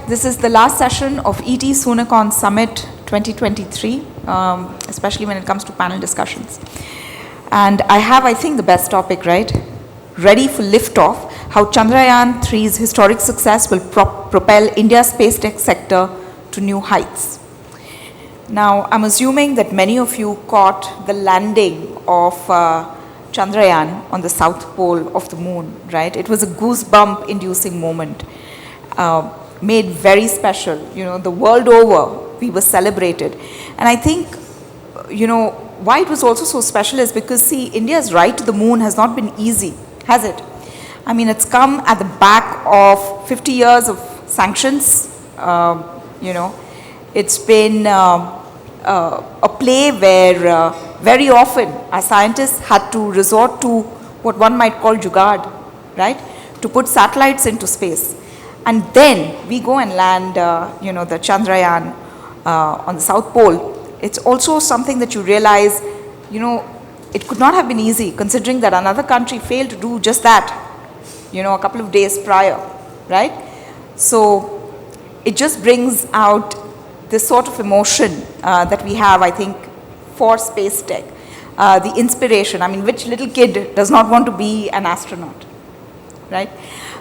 This is the last session of ET Soonicorns Summit 2023, especially when it comes to panel discussions. And I have, I think, the best topic, right? Ready for liftoff, how Chandrayaan 3's historic success will propel India's space tech sector to new heights. Now, I'm assuming that many of you caught the landing of Chandrayaan on the south pole of the moon, right? It was a goosebump-inducing moment. Made very special, the world over, we were celebrated. And I think, why it was also so special is because, see, India's ride to the moon has not been easy, has it? I mean, it's come at the back of 50 years of sanctions, It's been a play where very often our scientists had to resort to what one might call jugaad, right? To put satellites into space. And then we go and land, the Chandrayaan on the South Pole. It's also something that you realize, it could not have been easy considering that another country failed to do just that, a couple of days prior, right? So it just brings out this sort of emotion that we have, I think, for space tech. The inspiration, I mean, which little kid does not want to be an astronaut, right?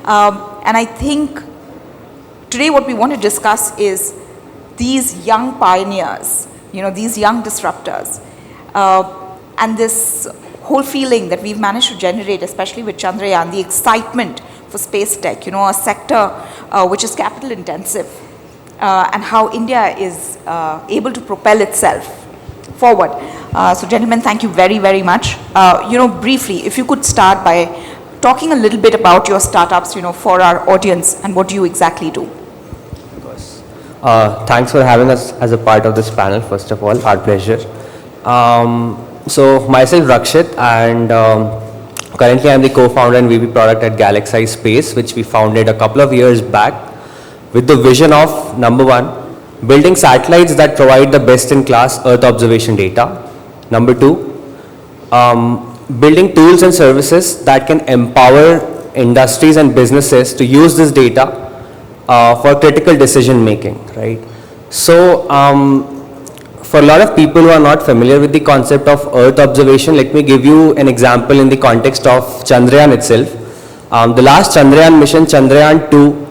And I think today what we want to discuss is these young pioneers, these young disruptors, and this whole feeling that we've managed to generate, especially with Chandrayaan, the excitement for space tech, a sector which is capital intensive, and how India is able to propel itself forward. So gentlemen, thank you very, very much. Briefly, if you could start by talking a little bit about your startups, for our audience and what you exactly do. Of course. Thanks for having us as a part of this panel, first of all, our pleasure. So myself, Rakshit, and currently I'm the co-founder and VP product at GalaxEye Space, which we founded a couple of years back with the vision of, number one, building satellites that provide the best-in-class Earth observation data. Number two, building tools and services that can empower industries and businesses to use this data for critical decision making, right? So for a lot of people who are not familiar with the concept of Earth observation, let me give you an example in the context of Chandrayaan itself. The last Chandrayaan mission, Chandrayaan 2,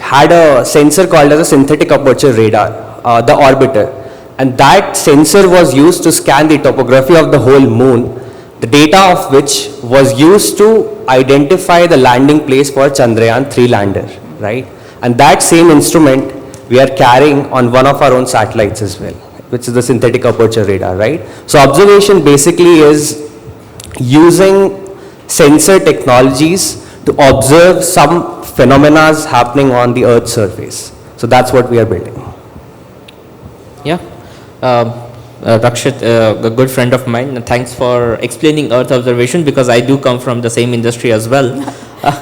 had a sensor called as a synthetic aperture radar, the orbiter. And that sensor was used to scan the topography of the whole moon, the data of which was used to identify the landing place for Chandrayaan 3 lander, right? And that same instrument we are carrying on one of our own satellites as well, which is the synthetic aperture radar, right? So observation basically is using sensor technologies to observe some phenomena happening on the Earth's surface. So that's what we are building. Yeah. Rakshit, a good friend of mine, thanks for explaining Earth observation because I do come from the same industry as well.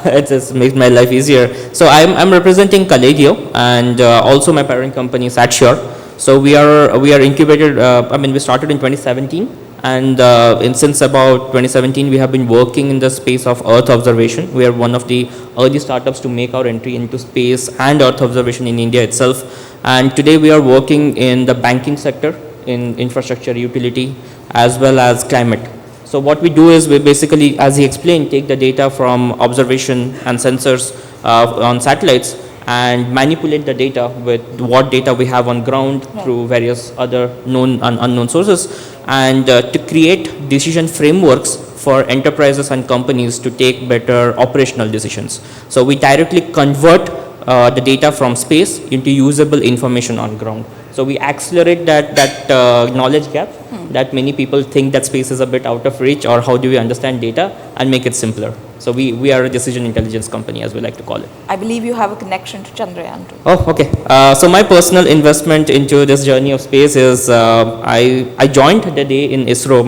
It just makes my life easier. So I'm representing KaleidEO and also my parent company is Satshore. So we are incubated, we started in 2017 and since about 2017 we have been working in the space of Earth observation. We are one of the early startups to make our entry into space and Earth observation in India itself. And today we are working in the banking sector, in infrastructure, utility, as well as climate. So what we do is we basically, as he explained, take the data from observation and sensors on satellites and manipulate the data with what data we have on ground through various other known and unknown sources, and to create decision frameworks for enterprises and companies to take better operational decisions. So we directly convert the data from space into usable information on ground. So we accelerate that knowledge gap that many people think that space is a bit out of reach, or how do we understand data, and make it simpler. So we are a decision intelligence company, as we like to call it. I believe you have a connection to Chandrayaan too. Oh, okay. So my personal investment into this journey of space is I joined the day in ISRO.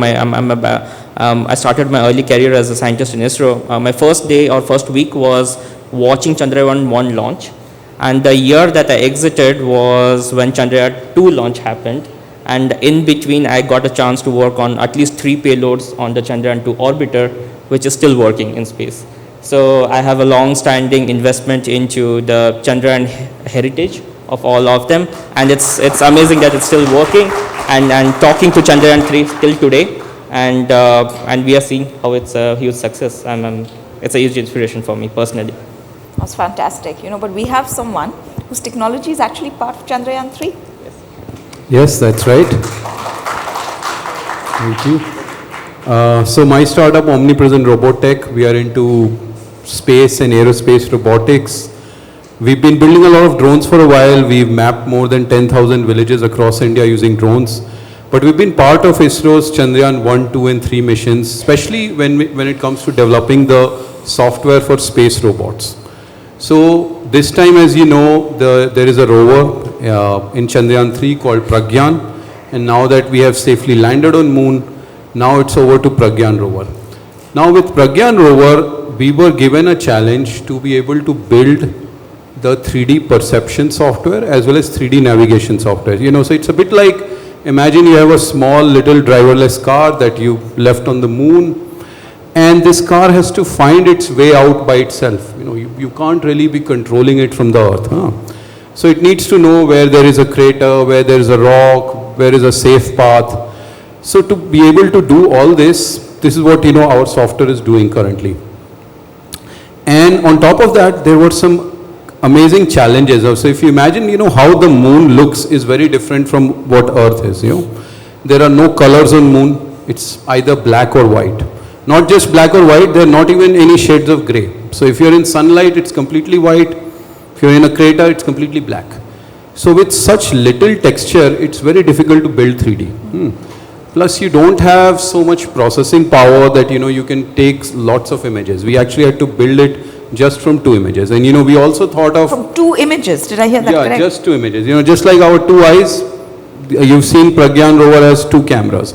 I started my early career as a scientist in ISRO. My first day or first week was watching Chandrayaan 1 launch. And the year that I exited was when Chandrayaan 2 launch happened. And in between, I got a chance to work on at least 3 payloads on the Chandrayaan 2 orbiter, which is still working in space. So I have a long-standing investment into the Chandrayaan heritage of all of them, and it's amazing that it's still working and talking to Chandrayaan 3 till today, and we are seeing how it's a huge success, and it's a huge inspiration for me personally. That's fantastic, but we have someone whose technology is actually part of Chandrayaan 3. Yes, that's right. Thank you. So my startup, Omnipresent Robot Tech, we are into space and aerospace robotics. We've been building a lot of drones for a while. We've mapped more than 10,000 villages across India using drones. But we've been part of ISRO's Chandrayaan 1, 2 and 3 missions, especially when it comes to developing the software for space robots. So this time, as you know, there is a rover in Chandrayaan 3 called Pragyan, and now that we have safely landed on moon, now it's over to Pragyan rover. Now with Pragyan rover, we were given a challenge to be able to build the 3D perception software as well as 3D navigation software. So it's a bit like, imagine you have a small little driverless car that you left on the moon, and this car has to find its way out by itself. You can't really be controlling it from the earth. So it needs to know where there is a crater, where there is a rock, where is a safe path. So to be able to do all this is what our software is doing currently. And on top of that, there were some amazing challenges. So if you imagine, how the moon looks is very different from what Earth is. There are no colors on moon. It's either black or white. Not just black or white, there are not even any shades of gray. So if you're in sunlight, it's completely white. If you're in a crater, it's completely black. So with such little texture, it's very difficult to build 3D. Plus, you don't have so much processing power that, you can take lots of images. We actually had to build it just from 2 images. And, we also thought of... From 2 images, did I hear that correct? Yeah, just 2 images. Just like our 2 eyes, you've seen Pragyan rover has 2 cameras.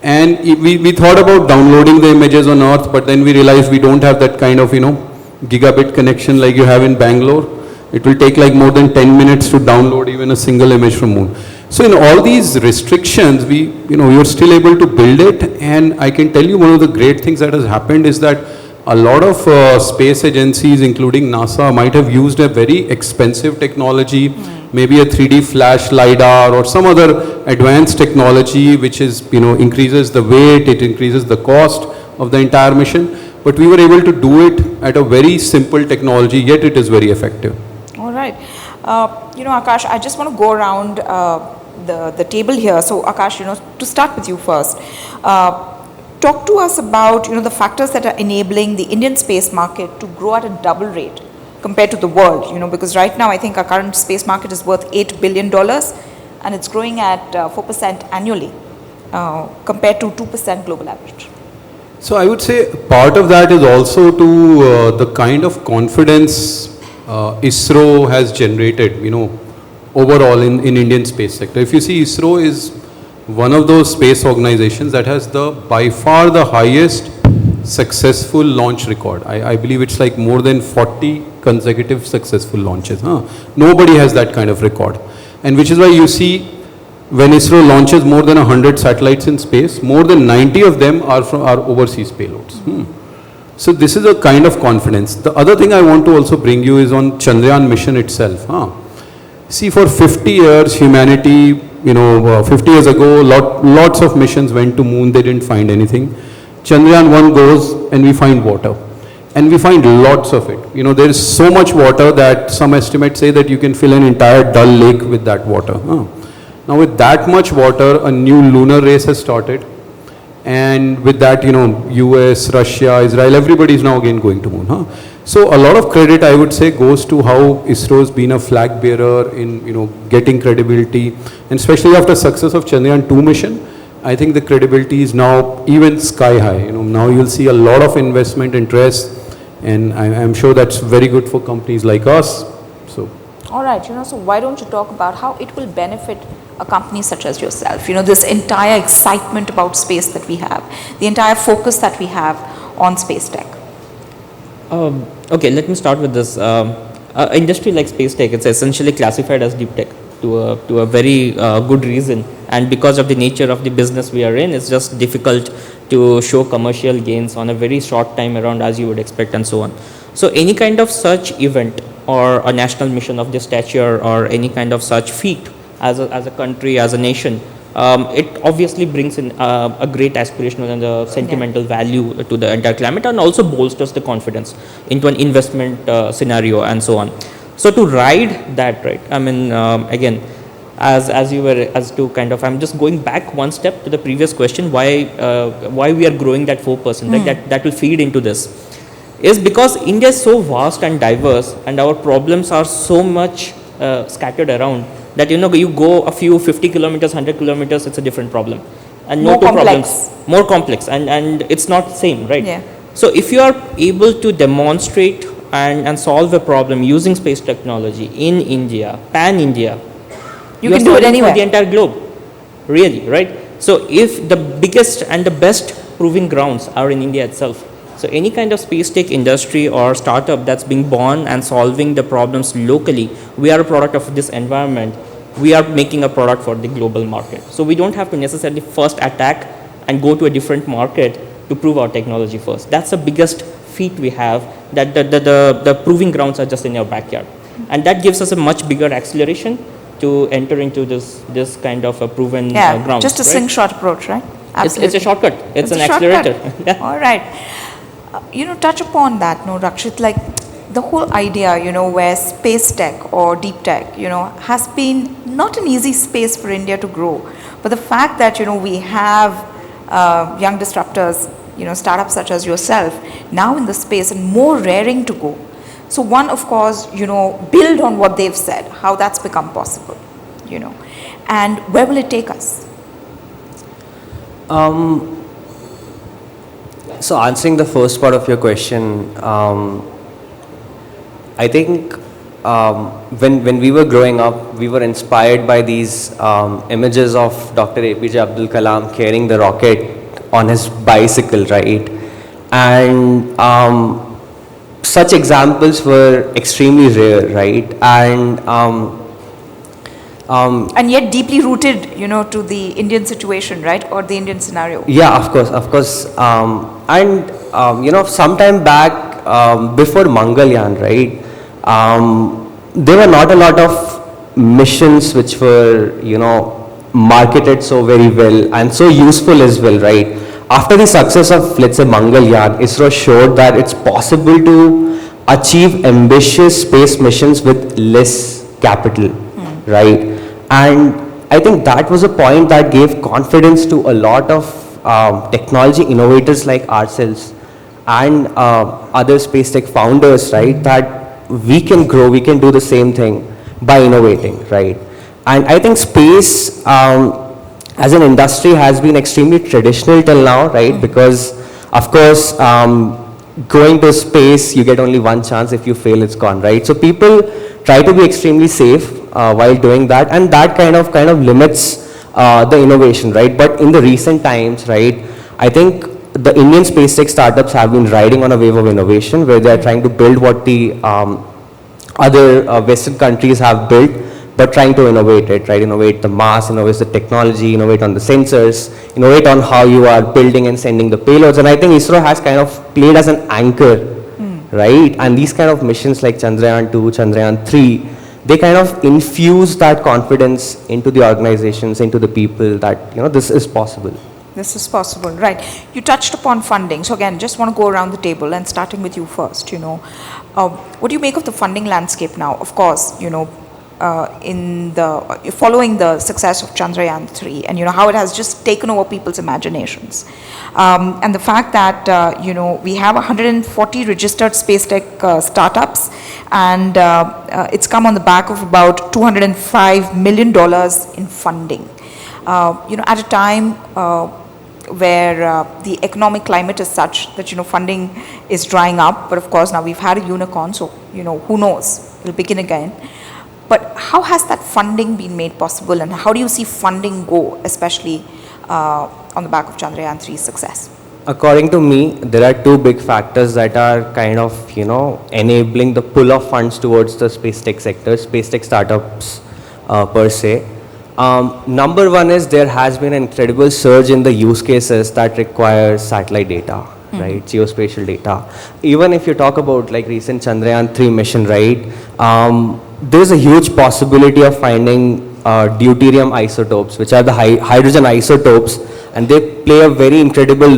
And we thought about downloading the images on Earth, but then we realized we don't have that kind of, gigabit connection like you have in Bangalore. It will take like more than 10 minutes to download even a single image from moon. So in all these restrictions, we were still able to build it. And I can tell you one of the great things that has happened is that a lot of space agencies, including NASA, might have used a very expensive technology, maybe a 3D flash LiDAR or some other advanced technology which is, increases the weight, it increases the cost of the entire mission. But we were able to do it at a very simple technology, yet it is very effective. All right. Aakash, I just want to go around the table here. So Aakash, to start with you first, talk to us about, the factors that are enabling the Indian space market to grow at a double rate compared to the world, because right now I think our current space market is worth $8 billion and it's growing at 4% annually compared to 2% global average. So I would say part of that is also to the kind of confidence ISRO has generated, overall in Indian space sector. If you see, ISRO is one of those space organizations that has by far the highest successful launch record. I believe it's like more than 40 consecutive successful launches. Nobody has that kind of record. And which is why you see when ISRO launches more than 100 satellites in space, more than 90 of them are from our overseas payloads. So this is a kind of confidence. The other thing I want to also bring you is on Chandrayaan mission itself. See, for 50 years, humanity, 50 years ago, lots of missions went to moon, they didn't find anything. Chandrayaan 1 goes and we find water. And we find lots of it. There is so much water that some estimates say that you can fill an entire Dal Lake with that water. Now with that much water, a new lunar race has started. And with that, US, Russia, Israel, everybody is now again going to moon. So a lot of credit, I would say, goes to how ISRO has been a flag bearer in, getting credibility. And especially after success of Chandrayaan 2 mission, I think the credibility is now even sky high. Now you'll see a lot of investment interest, and I'm sure that's very good for companies like us. So. All right, so why don't you talk about how it will benefit a company such as yourself? This entire excitement about space that we have, the entire focus that we have on space tech. Okay, let me start with this. Industry like space tech, it's essentially classified as deep tech to a very good reason, And because of the nature of the business we are in, it's just difficult to show commercial gains on a very short time around as you would expect and so on. So any kind of such event or a national mission of this stature or any kind of such feat as a country, as a nation, it obviously brings in a great aspirational and a sentimental value to the entire climate, and also bolsters the confidence into an investment scenario and so on. So to ride that, right, I mean, again, as you were, as to kind of, I'm just going back one step to the previous question, why we are growing that 4%, like that will feed into this, is because India is so vast and diverse, and our problems are so much scattered around, that you go a few 50 kilometers, 100 kilometers, it's a different problem, and no More two complex. problems, more complex, and it's not same, right? Yeah. So if you are able to demonstrate and solve a problem using space technology in India, pan-India, You can do it anywhere. for the entire globe, really, right? So if the biggest and the best proving grounds are in India itself, so any kind of space tech industry or startup that's being born and solving the problems locally, we are a product of this environment. We are making a product for the global market. So we don't have to necessarily first attack and go to a different market to prove our technology first. That's the biggest feat we have, that the proving grounds are just in your backyard. And that gives us a much bigger acceleration to enter into this kind of a proven ground. Just a right? slingshot approach, right? It's a shortcut. It's an a shortcut. accelerator. Yeah. All right. Touch upon that, no, Rakshit, like the whole idea, where space tech or deep tech, has been not an easy space for India to grow. But the fact that, we have young disruptors, startups such as yourself now in the space and more raring to go. So one, of course, build on what they've said, how that's become possible, and where will it take us? So answering the first part of your question, I think when we were growing up, we were inspired by these images of Dr. APJ Abdul Kalam carrying the rocket on his bicycle, right? And such examples were extremely rare, right? And yet deeply rooted, to the Indian situation, right? Or the Indian scenario. Yeah, of course. Sometime back, before Mangalyaan, right, there were not a lot of missions which were, marketed so very well and so useful as well, right? After the success of, let's say, Mangalyaan, ISRO showed that it's possible to achieve ambitious space missions with less capital, right? And I think that was a point that gave confidence to a lot of technology innovators like ourselves and other space tech founders, right? That we can grow, we can do the same thing by innovating, right? And I think space as an industry has been extremely traditional till now, right? Because of course, going to space, you get only one chance. If you fail, it's gone, right? So people try to be extremely safe while doing that, and that kind of limits the innovation, right? But in the recent times, right, I think the Indian space tech startups have been riding on a wave of innovation where they are trying to build what the other Western countries have built, but trying to innovate it, right? Innovate the mass, innovate the technology, innovate on the sensors, innovate on how you are building and sending the payloads. And I think ISRO has kind of played as an anchor, right? And these kind of missions like Chandrayaan 2, Chandrayaan 3, they kind of infuse that confidence into the organizations, into the people that, this is possible. This is possible, right? You touched upon funding. So again, just want to go around the table and starting with you first, what do you make of the funding landscape now? Of course, following the success of Chandrayaan 3 and how it has just taken over people's imaginations. And the fact that, we have 140 registered space tech startups, and it's come on the back of about $205 million in funding. At a time where the economic climate is such that, funding is drying up, but of course now we've had a unicorn, so, who knows, it'll begin again. But how has that funding been made possible, and how do you see funding go, especially on the back of Chandrayaan 3's success? According to me, there are two big factors that are kind of, enabling the pull of funds towards the space tech sector, space tech startups per se. Number one is there has been an incredible surge in the use cases that require satellite data, right? Geospatial data. Even if you talk about like recent Chandrayaan 3 mission, right? There's a huge possibility of finding deuterium isotopes, which are the hydrogen isotopes, and they play a very incredible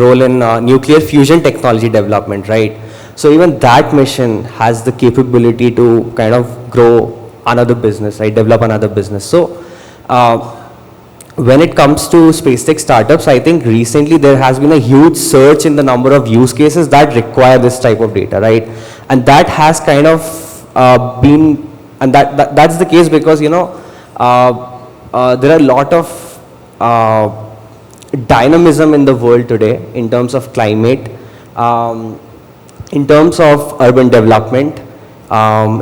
role in nuclear fusion technology development, right? So even that mission has the capability to kind of grow another business, right? Develop another business. So when it comes to space tech startups, I think recently there has been a huge surge in the number of use cases that require this type of data, right? And that has kind of been, and that's the case because, you know, there are a lot of dynamism in the world today in terms of climate, in terms of urban development,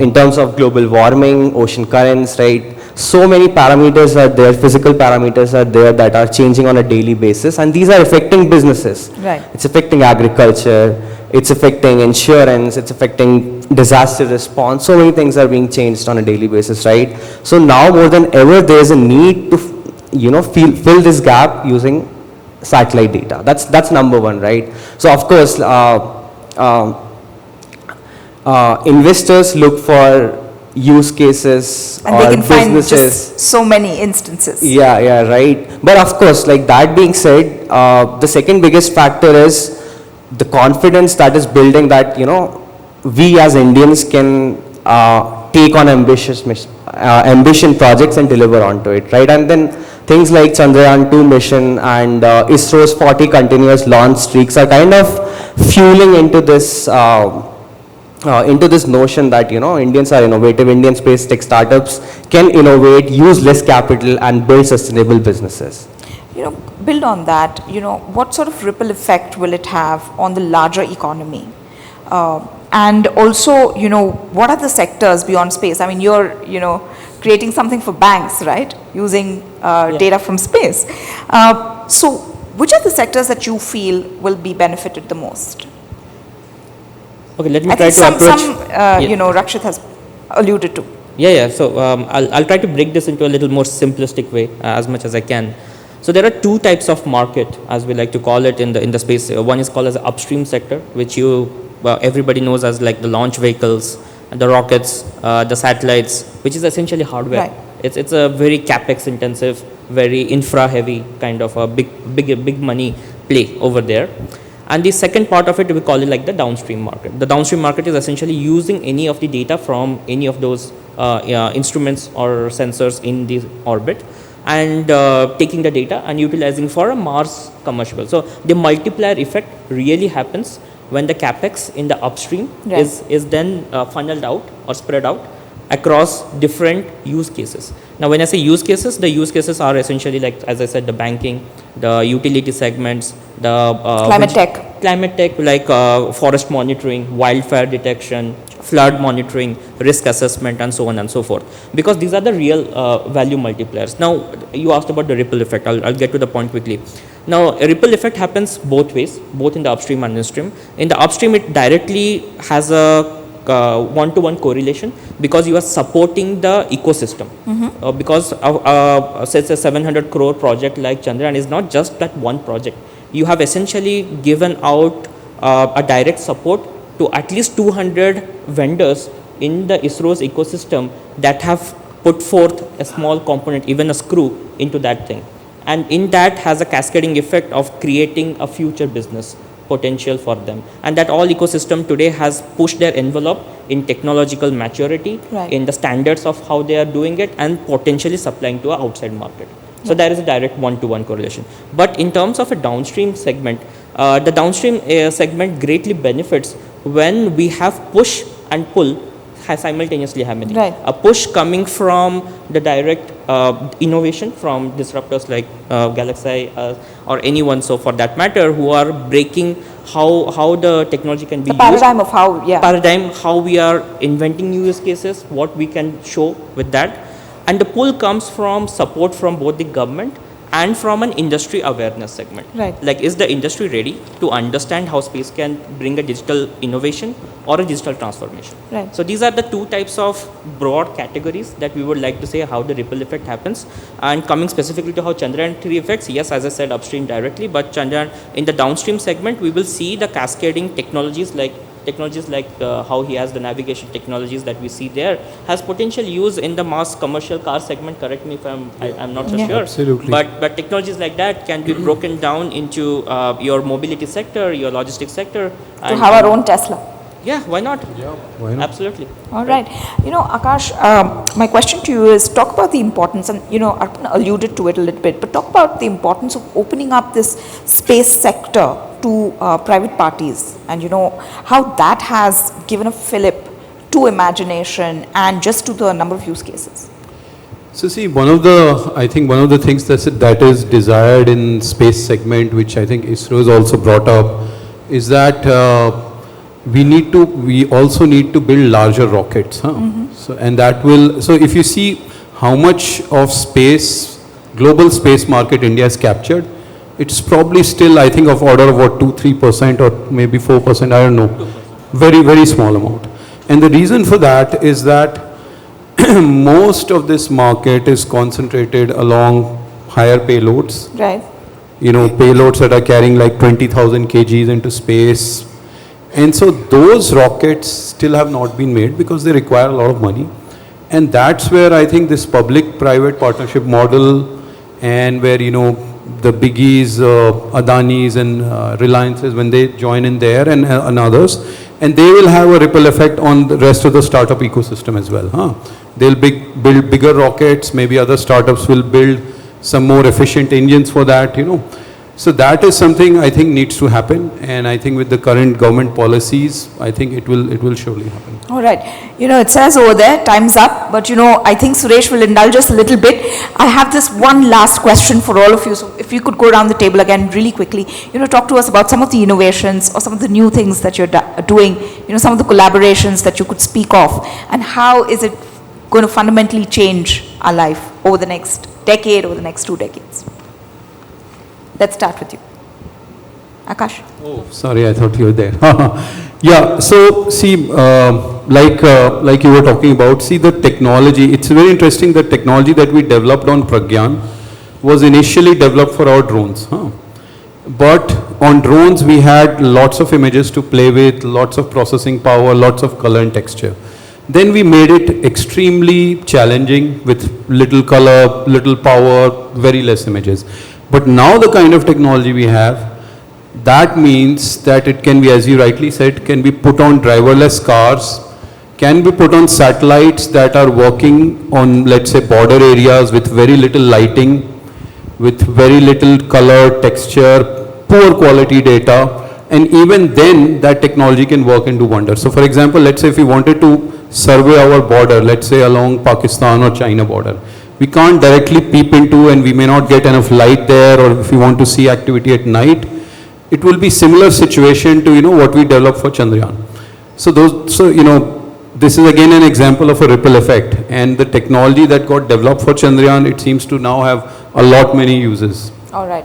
in terms of global warming, ocean currents, right? So many parameters are there, physical parameters are there that are changing on a daily basis, and these are affecting businesses. Right. It's affecting agriculture, it's affecting insurance, it's affecting disaster response. So many things are being changed on a daily basis, right? So now more than ever, there's a need to, you know, fill this gap using satellite data. That's number one, right? So of course, investors look for use cases And or they can find businesses. just so many instances. Yeah, right. But of course, like that being said, the second biggest factor is the confidence that is building that, you know, we as Indians can take on ambition projects and deliver onto it, right? And then things like Chandrayaan 2 mission and ISRO's 40 continuous launch streaks are kind of fueling into this notion that, you know, Indians are innovative, Indian space tech startups can innovate, use less capital and build sustainable businesses. You know, build on that, you know, what sort of ripple effect will it have on the larger economy? And also, you know, what are the sectors beyond space? I mean, you're, you know, creating something for banks, right? Using data from space. So which are the sectors that you feel will be benefited the most? Okay, let me I try think to approach. you know, Rakshit has alluded to. Yeah. So I'll try to break this into a little more simplistic way as much as I can. So there are two types of market, as we like to call it in the space. One is called as the upstream sector, which everybody knows as like the launch vehicles, the rockets, the satellites, which is essentially hardware. Right. It's a very capex intensive, very infra heavy kind of a big money play over there. And the second part of it, we call it like the downstream market. The downstream market is essentially using any of the data from any of those instruments or sensors in the orbit and taking the data and utilizing for a Mars commercial. So the multiplier effect really happens when the capex in the upstream is then funneled out or spread out across different use cases. Now when I say use cases, the use cases are essentially like, as I said, the banking, the utility segments, the climate tech like forest monitoring, wildfire detection, flood monitoring, risk assessment, and so on and so forth, because these are the real value multipliers. Now you asked about the ripple effect. I'll get to the point quickly. Now a ripple effect happens both ways, both in the upstream and downstream. In the upstream, it directly has a one-to-one correlation because you are supporting the ecosystem. Because say it's a 700 crore project like Chandrayaan is not just that one project. You have essentially given out a direct support to at least 200 vendors in the ISRO's ecosystem that have put forth a small component, even a screw, into that thing. And in that has a cascading effect of creating a future business potential for them. And that all ecosystem today has pushed their envelope in technological maturity, in the standards of how they are doing it, and potentially supplying to an outside market. So there is a direct one-to-one correlation. But in terms of a downstream segment, the downstream segment greatly benefits when we have push and pull simultaneously happening. A push coming from the direct innovation from disruptors like GalaxEye or anyone, so for that matter, who are breaking how the technology can be used. Paradigm of how, Paradigm, how we are inventing new use cases, what we can show with that. And the pull comes from support from both the government and from an industry awareness segment. Right. Like, is the industry ready to understand how space can bring a digital innovation or a digital transformation? Right. So these are the two types of broad categories that we would like to say how the ripple effect happens. And coming specifically to how Chandrayaan 3 affects, yes, as I said, upstream directly, but Chandrayaan in the downstream segment, we will see the cascading technologies like how he has the navigation technologies that we see there has potential use in the mass commercial car segment. Correct me if I'm not so sure. Absolutely. But technologies like that can be broken down into your mobility sector, your logistics sector. To have our own Tesla. Yeah, why not? Yeah, why not? Absolutely. All right. Akash, my question to you is talk about the importance, and Arpan alluded to it a little bit, but talk about the importance of opening up this space sector to private parties, and how that has given a fillip to imagination and just to the number of use cases. So see, I think one of the things that is desired in space segment, which I think ISRO has also brought up, is that we also need to build larger rockets. So if you see how much of global space market India has captured, it's probably still, I think, of order of what, 2-3% or maybe 4%, I don't know. Very, very small amount. And the reason for that is that most of this market is concentrated along higher payloads. Right. Payloads that are carrying like 20,000 kgs into space. And so those rockets still have not been made because they require a lot of money. And that's where I think this public-private partnership model, and where, the biggies, Adanis and Reliances, when they join in there and others, and they will have a ripple effect on the rest of the startup ecosystem as well. They'll build bigger rockets, maybe other startups will build some more efficient engines for that, So that is something I think needs to happen, and I think with the current government policies, I think it will surely happen. All right. It says over there, time's up, but I think Suresh will indulge us a little bit. I have this one last question for all of you. So if you could go around the table again really quickly, talk to us about some of the innovations or some of the new things that you're doing, some of the collaborations that you could speak of, and how is it going to fundamentally change our life over the next decade, over the next 2 decades? Let's start with you. Akash. Oh, sorry, I thought you were there. Yeah, so see, like you were talking about, see the technology, it's very interesting, the technology that we developed on Pragyan was initially developed for our drones. But on drones, we had lots of images to play with, lots of processing power, lots of color and texture. Then we made it extremely challenging with little color, little power, very less images. But now the kind of technology we have, that means that it can be, as you rightly said, can be put on driverless cars, can be put on satellites that are working on, let's say, border areas with very little lighting, with very little color, texture, poor quality data, and even then that technology can work and do wonders. So for example, let's say if we wanted to survey our border, let's say along Pakistan or China border, we can't directly peep into, and we may not get enough light there, or if we want to see activity at night, it will be similar situation to what we developed for Chandrayaan. So this is again an example of a ripple effect, and the technology that got developed for Chandrayaan, it seems to now have a lot many uses. All right.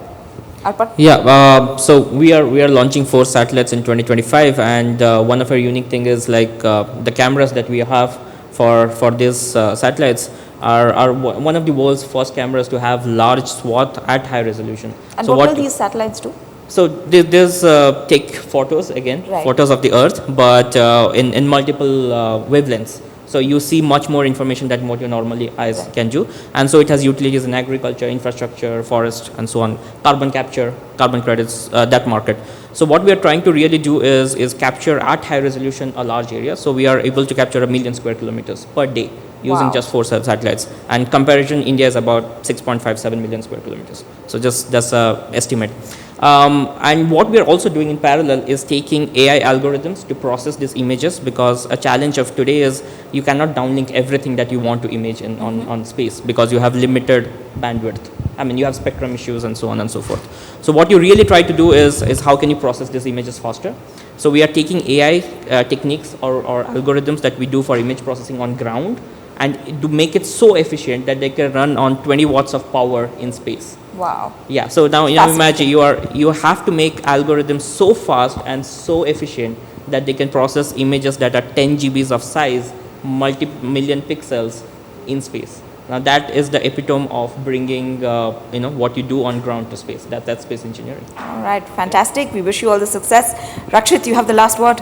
Arpan? Yeah, so we are launching 4 satellites in 2025, and one of our unique thing is like the cameras that we have for these satellites are one of the world's first cameras to have large swath at high resolution. And so what will these satellites do? So there's take photos again, right. Photos of the Earth, but in multiple wavelengths. So you see much more information than what your normally eyes right. can do. And so it has utilities in agriculture, infrastructure, forest, and so on, carbon capture, carbon credits, that market. So what we are trying to really do is capture at high resolution a large area. So we are able to capture 1 million square kilometers per day using wow. just 4 satellites. And comparison, India is about 6.57 million square kilometers. So just that's an estimate. And what we are also doing in parallel is taking AI algorithms to process these images, because a challenge of today is you cannot downlink everything that you want to image on space, because you have limited bandwidth. I mean, you have spectrum issues and so on and so forth. So what you really try to do is how can you process these images faster? So we are taking AI techniques or algorithms that we do for image processing on ground, and to make it so efficient that they can run on 20 watts of power in space. Wow. Yeah, so now imagine you have to make algorithms so fast and so efficient that they can process images that are 10 GBs of size, multi-million pixels in space. Now that is the epitome of bringing what you do on ground to space. That's space engineering. All right, fantastic. We wish you all the success. Rakshit, you have the last word.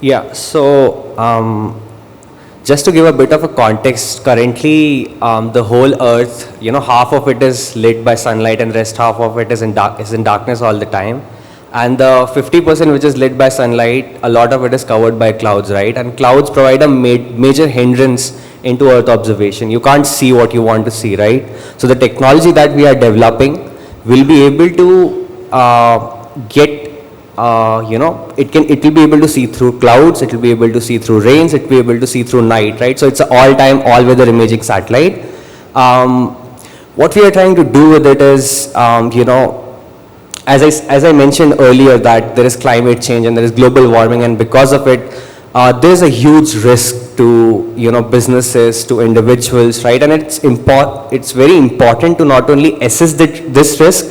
Yeah, so just to give a bit of a context, currently the whole Earth, half of it is lit by sunlight and rest half of it is in darkness all the time. And the 50% which is lit by sunlight, a lot of it is covered by clouds, right? And clouds provide a major hindrance into Earth observation. You can't see what you want to see, right? So the technology that we are developing will be able to get it will be able to see through clouds, it will be able to see through rains, it will be able to see through night, right? So it's an all-time, all-weather imaging satellite. What we are trying to do with it is, as I mentioned earlier, that there is climate change and there is global warming, and because of it, there is a huge risk to businesses, to individuals, right? And it's very important to not only assess this risk,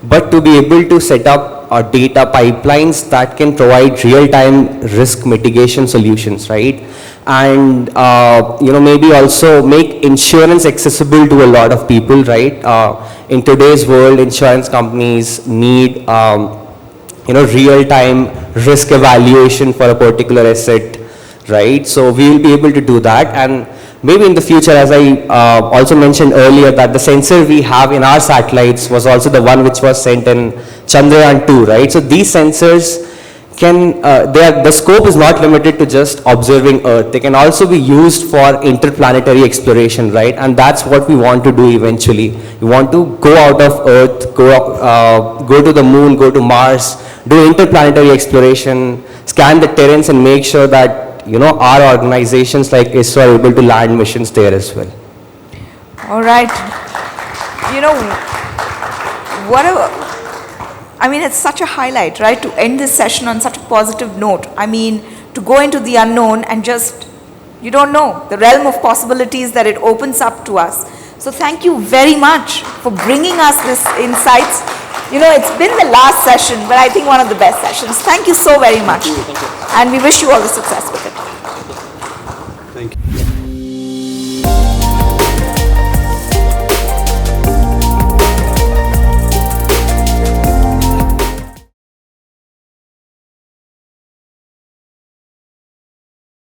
but to be able to set up data pipelines that can provide real-time risk mitigation solutions, right? And maybe also make insurance accessible to a lot of people, right? In today's world, insurance companies need real-time risk evaluation for a particular asset, right? So we will be able to do that, and maybe in the future, as I also mentioned earlier, that the sensor we have in our satellites was also the one which was sent in Chandrayaan 2, right? So these sensors the scope is not limited to just observing Earth. They can also be used for interplanetary exploration, right? And that's what we want to do eventually. We want to go out of Earth, go to the moon, go to Mars, do interplanetary exploration, scan the terrains and make sure that our organizations like ISRO are able to land missions there as well. All right. It's such a highlight, right, to end this session on such a positive note. To go into the unknown and just, you don't know, the realm of possibilities that it opens up to us. So thank you very much for bringing us this insights. It's been the last session, but I think one of the best sessions. Thank you so very much. Thank you. And we wish you all the success with it. Thank you.